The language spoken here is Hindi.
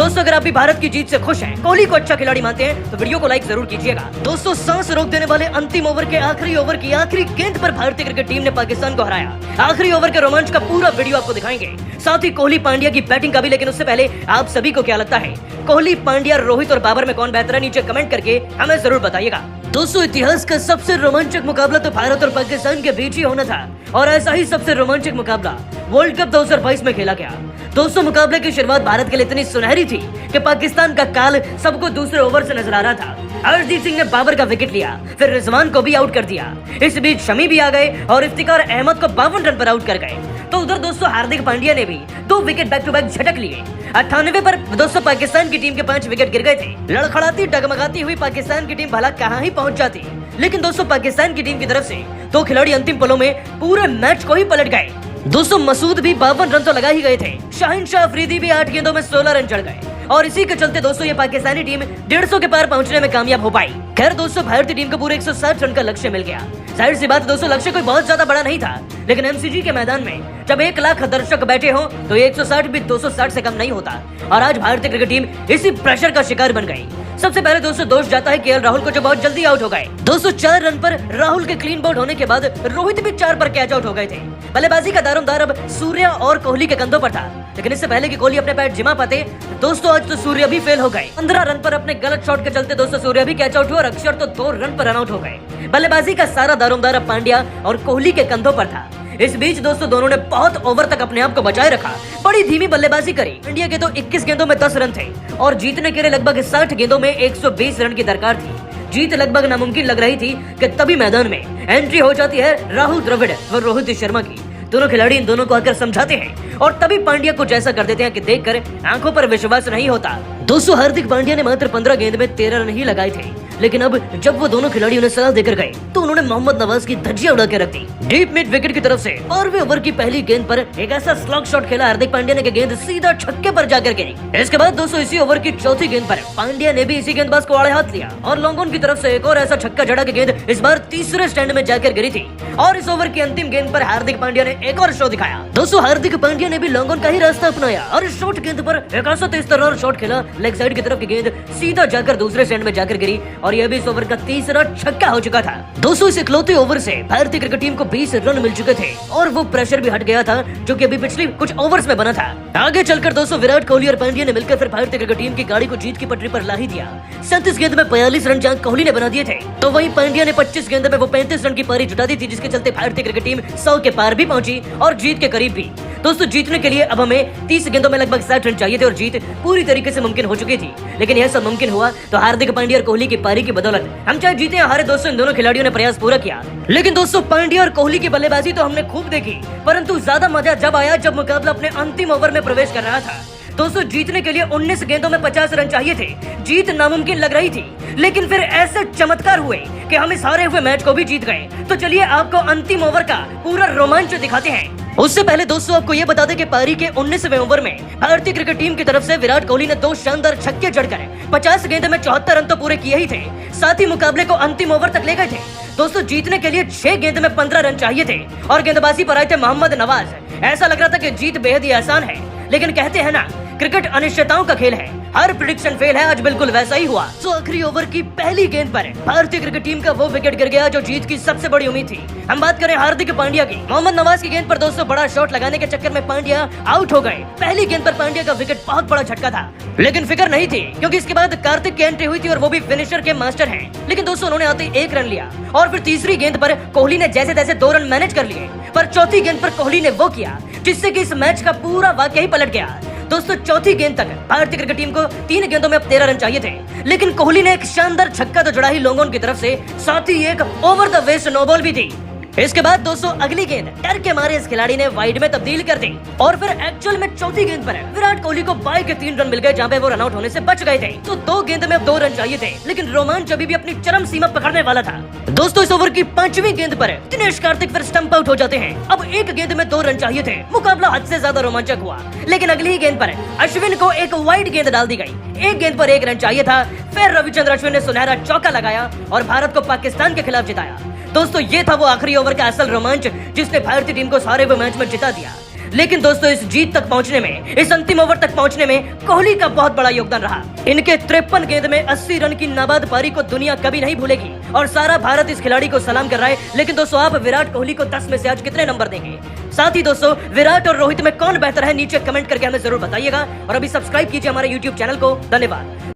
दोस्तों अगर आप भी भारत की जीत से खुश हैं, कोहली को अच्छा खिलाड़ी मानते हैं तो वीडियो को लाइक जरूर कीजिएगा। दोस्तों सांस रोक देने वाले अंतिम ओवर के आखिरी ओवर की आखिरी गेंद पर भारतीय क्रिकेट टीम ने पाकिस्तान को हराया। आखिरी ओवर के रोमांच का पूरा वीडियो आपको दिखाएंगे, साथ ही कोहली पांड्या की बैटिंग का भी। लेकिन उससे पहले आप सभी को क्या लगता है, कोहली, पांड्या, रोहित और बाबर में कौन बेहतर है? नीचे कमेंट करके हमें जरूर बताइएगा। दोस्तों इतिहास का सबसे रोमांचक मुकाबला तो भारत और पाकिस्तान के बीच ही होना था, और ऐसा ही सबसे रोमांचक मुकाबला वर्ल्ड कप 2022 में खेला गया। दोस्तों मुकाबले की शुरुआत भारत के लिए इतनी सुनहरी थी कि पाकिस्तान का काल सबको दूसरे ओवर से नजर आ रहा था। हरदीप सिंह ने बाबर का विकेट लिया, फिर रिजवान को भी आउट कर दिया। इस बीच शमी भी आ गए और इफ्तिकार अहमद को 52 रन पर आउट कर गए। तो उधर दोस्तों हार्दिक पांड्या ने भी 2 विकेट बैक टू बैक झटक लिए। 98 पर दोस्तों पाकिस्तान की टीम के 5 विकेट गिर गए थे। लड़खड़ाती डगमगाती हुई पाकिस्तान की टीम भला कहां ही पहुंच जाती, लेकिन दोस्तों पाकिस्तान की टीम की तरफ से 2 खिलाड़ी अंतिम पलों में पूरे मैच को ही पलट गए। दोस्तों मसूद भी 52 रन तो लगा ही गए थे। शाहिन शाह अफरीदी भी 8 गेंदों में 16 रन चढ़ गए, और इसी के चलते दोस्तों ये पाकिस्तानी टीम 150 के पार पहुंचने में कामयाब हो पाई। खैर दोस्तों भारतीय टीम को पूरे 160 रन का लक्ष्य मिल गया। जाहिर सी बात दोस्तों लक्ष्य कोई बहुत ज्यादा बड़ा नहीं था, लेकिन एमसीजी के मैदान में जब 1 लाख दर्शक बैठे हो तो 160 भी 260 से कम नहीं होता। और आज भारतीय क्रिकेट टीम इसी प्रेशर का शिकार बन गई। सबसे पहले दोस्तों दोष जाता है केएल राहुल को, जो बहुत जल्दी आउट हो गए। दोस्तों 4 रन पर राहुल के क्लीन बोल्ड होने के बाद रोहित भी 4 पर कैच आउट हो गए थे। बल्लेबाजी का दारोमदार अब सूर्या और कोहली के कंधों पर था, लेकिन इससे पहले कि कोहली अपने पैर जिमा पाते दोस्तों आज तो सूर्या भी फेल हो गए। 15 रन पर अपने गलत शॉट के चलते दोस्तों सूर्या भी कैच आउट हुआ और अक्षर तो 2 रन पर रन आउट हो गए। बल्लेबाजी का सारा दारोमदार अब पांड्या और कोहली के कंधों पर था। इस बीच दोस्तों दोनों ने बहुत ओवर तक अपने आप को बचाए रखा, बड़ी धीमी बल्लेबाजी करी। इंडिया के तो 21 गेंदों में 10 रन थे और जीतने के लिए लगभग 60 गेंदों में 120 रन की दरकार थी। जीत लगभग नामुमकिन लग रही थी कि तभी मैदान में एंट्री हो जाती है राहुल द्रविड़ व रोहित शर्मा की। दोनों खिलाड़ी इन दोनों को आकर समझाते हैं और तभी पांड्या कुछ ऐसा कर देते हैं कि देखकर आंखों पर विश्वास नहीं होता। दोस्तों हार्दिक पांड्या ने मात्र 15 गेंद में 13 रन ही लगाए थे, लेकिन अब जब वो दोनों खिलाड़ी उन्हें सलाह देकर गए तो उन्होंने मोहम्मद नवाज की धज्जियां उड़ा के रख दी। डीप मिड विकेट की तरफ से 12वें ओवर की पहली गेंद पर एक ऐसा स्लॉग शॉट खेला हार्दिक पांड्या ने कि गेंद सीधा छक्के पर जाकर गिरी। इसके बाद दोस्तों इसी ओवर की चौथी गेंद पर पांड्या ने भी इसी गेंदबाज को आड़े हाथ लिया और लॉन्ग ऑन की तरफ से एक और ऐसा छक्का जड़ा कि गेंद इस बार तीसरे स्टैंड में जाकर गिरी थी। और इस ओवर की अंतिम गेंद पर हार्दिक पांड्या ने एक और शो दिखाया। दोस्तों हार्दिक पांड्या ने भी लॉन्ग ऑन का ही रास्ता अपनाया और इस शॉर्ट गेंद पर एक ऐसा तेज तर्रार शॉट खेला, लेग साइड की तरफ की गेंद सीधा जाकर दूसरे स्टैंड में जाकर गिरी और यह भी इस ओवर का तीसरा छक्का हो चुका था। दोस्तों इस इकलौते ओवर से भारतीय क्रिकेट टीम को 20 रन मिल चुके थे और वो प्रेशर भी हट गया था जो कि अभी पिछले कुछ ओवर्स में बना था। आगे चलकर दोस्तों विराट कोहली और पांड्या ने मिलकर फिर भारतीय क्रिकेट टीम की गाड़ी को जीत की पटरी पर ला ही दिया। 37 गेंद में 42 रन जहां कोहली ने बना दिए थे, तो वहीं पांड्या ने 25 गेंद में वो 35 रन की पारी जुटा दी थी, जिसके चलते भारतीय क्रिकेट टीम 100 के पार भी पहुंची और जीत के करीब भी। दोस्तों जीतने के लिए अब हमें 30 गेंदों में लगभग 60 रन चाहिए थे और जीत पूरी तरीके से मुमकिन हो चुकी थी। लेकिन यह सब मुमकिन हुआ तो हार्दिक पांड्या और कोहली की पारी की बदौलत। हम चाहे जीते या हारे दोस्तों इन दोनों खिलाड़ियों ने प्रयास पूरा किया। लेकिन दोस्तों पांड्या और कोहली की बल्लेबाजी तो हमने खूब देखी, परंतु ज्यादा मजा जब आया जब मुकाबला अपने अंतिम ओवर में प्रवेश कर रहा था। दोस्तों जीतने के लिए 19 गेंदों में 50 रन चाहिए थे। जीत नामुमकिन लग रही थी, लेकिन फिर ऐसे चमत्कार हुए कि हम इस हारे हुए मैच को भी जीत गए। तो चलिए आपको अंतिम ओवर का पूरा रोमांच दिखाते हैं। उससे पहले दोस्तों आपको ये बता दें कि पारी के 19वें ओवर में भारतीय क्रिकेट टीम की तरफ से विराट कोहली ने 2 शानदार छक्के जड़कर 50 गेंद में 74 रन तो पूरे किए ही थे, साथ ही मुकाबले को अंतिम ओवर तक ले गए थे। दोस्तों जीतने के लिए 6 गेंद में 15 रन चाहिए थे और गेंदबाजी पर आए थे मोहम्मद नवाज। ऐसा लग रहा था कि जीत बेहद ही आसान है, लेकिन कहते हैं ना क्रिकेट अनिश्चितताओं का खेल है, हर प्रेडिक्शन फेल है। आज बिल्कुल वैसा ही हुआ। तो आखिरी ओवर की पहली गेंद पर भारतीय क्रिकेट टीम का वो विकेट गिर गया जो जीत की सबसे बड़ी उम्मीद थी। हम बात करें हार्दिक पांड्या की। मोहम्मद नवाज की गेंद पर दोस्तों बड़ा शॉट लगाने के चक्कर में पांड्या आउट हो गए। पहली गेंद पर पांड्या का विकेट बहुत बड़ा झटका था, लेकिन फिक्र नहीं थी क्योंकि इसके बाद कार्तिक की एंट्री हुई थी और वो भी फिनिशर के मास्टर हैं। लेकिन दोस्तों उन्होंने आते 1 रन लिया और फिर तीसरी गेंद पर कोहली ने जैसे तैसे 2 रन मैनेज कर लिए, पर चौथी गेंद पर कोहली ने वो किया जिससे कि इस मैच का पूरा वाकया ही पलट गया। दोस्तों चौथी गेंद तक भारतीय क्रिकेट टीम को 3 गेंदों में अब 13 रन चाहिए थे, लेकिन कोहली ने एक शानदार छक्का तो जड़ा ही लॉन्ग ऑन की तरफ से, साथ ही एक over the waist no ball भी थी। इसके बाद दोस्तों अगली गेंद डर के मारे इस खिलाड़ी ने वाइड में तब्दील कर दी और फिर एक्चुअल में चौथी गेंद पर विराट कोहली को बाई के 3 रन मिल गए जहां पे वो रन आउट होने से बच गए थे। तो 2 गेंद में अब 2 रन चाहिए थे, लेकिन रोमांच अभी भी अपनी चरम सीमा पकड़ने वाला था। दोस्तों इस ओवर की 5वीं गेंद पर दिनेश कार्तिक फिर स्टंप आउट हो जाते हैं। अब 1 गेंद में 2 रन चाहिए थे। मुकाबला हद से ज्यादा रोमांचक हुआ, लेकिन अगली ही गेंद पर अश्विन को एक वाइड गेंद डाल दी गई। 1 गेंद पर 1 रन चाहिए था। फिर रविचंद्र अश्विन ने सुनहरा चौका लगाया और भारत को पाकिस्तान के खिलाफ जिताया। दोस्तों ये था वो आखिरी ओवर का असल रोमांच जिसने भारतीय टीम को सारे वो मैच में जिता दिया। लेकिन दोस्तों इस जीत तक पहुंचने में, इस अंतिम ओवर तक पहुंचने में कोहली का बहुत बड़ा योगदान रहा। इनके 53 गेंद में 80 रन की नाबाद पारी को दुनिया कभी नहीं भूलेगी और सारा भारत इस खिलाड़ी को सलाम कर रहा है। लेकिन दोस्तों आप विराट कोहली को 10 में से आज कितने नंबर देंगे? साथ ही दोस्तों विराट और रोहित में कौन बेहतर है नीचे कमेंट करके हमें जरूर बताइएगा और अभी सब्सक्राइब कीजिए हमारे YouTube चैनल को। धन्यवाद।